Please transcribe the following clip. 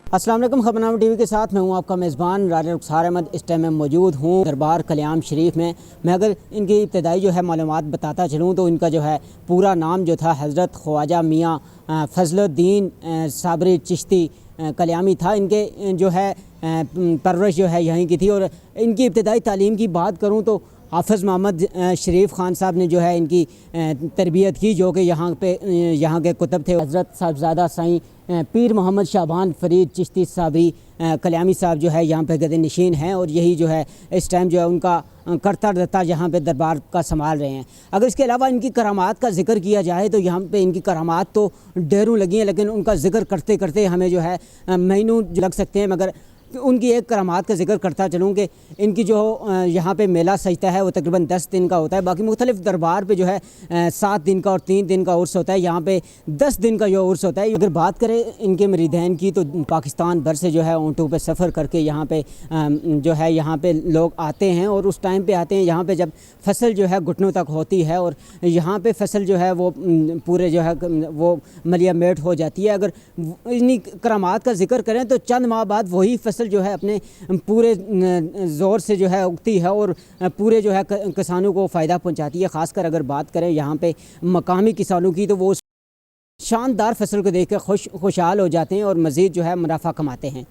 अस्सलाम वालेकुम। खबरनामा टीवी के साथ मैं हूं आपका मेज़बान राजा रुखसार अहमद। इस टाइम मैं मौजूद हूं दरबार कल्याम शरीफ में। मैं अगर इनकी इब्तदाई जो है मालूमात बताता चलूं तो इनका जो है पूरा नाम जो था हज़रत ख्वाजा मियाँ फजलुद्दीन साबरी चिश्ती कल्यामी था। इनके जो है परवरिश जो है यहीं की थी। और इनकी इब्तदाई तालीम की बात करूँ तो हाफ़िज़ मोहम्मद शरीफ ख़ान साहब ने जो है इनकी तरबियत की, जो कि यहाँ के कुतुब थे। हज़रत साहबज़ादा साईं पीर मोहम्मद शाबान फ़रीद चिश्ती साबरी कल्यामी साहब जो है यहाँ पे गदे नशीन हैं और यही जो है इस टाइम जो है उनका करता धरता यहाँ पे दरबार का संभाल रहे हैं। अगर इसके अलावा इनकी करामात का जिक्र किया जाए तो यहाँ पे इनकी करामात तो ढेरों लगी हैं, लेकिन उनका जिक्र करते करते हमें जो है महीनों लग सकते हैं। मगर उनकी एक करामात का जिक्र करता चलूँ कि इनकी जो यहाँ पे मेला सजता है वो तकरीबन 10 दिन का होता है। बाकी मुख्तलिफ़ दरबार पे जो है 7 दिन का और 3 दिन का उर्स होता है। यहाँ पे 10 दिन का जो उर्स होता है। अगर बात करें इनके मरीदैन की तो पाकिस्तान भर से जो है ऊँटों पे सफ़र करके यहाँ पे जो है यहाँ पे लोग आते हैं और उस टाइम पे आते हैं यहाँ पे जब फसल जो है घुटनों तक होती है और यहाँ पे फसल जो है वो पूरे जो है वो मलिया मेट हो जाती है। अगर इन्हीं करामात का जिक्र करें तो चंद माह बाद वही फसल जो है अपने पूरे ज़ोर से जो है उगती है और पूरे जो है किसानों को फ़ायदा पहुंचाती है। ख़ासकर अगर बात करें यहाँ पे मकामी किसानों की तो वो शानदार फसल को देख कर खुशहाल हो जाते हैं और मज़ीद जो है मुनाफा कमाते हैं।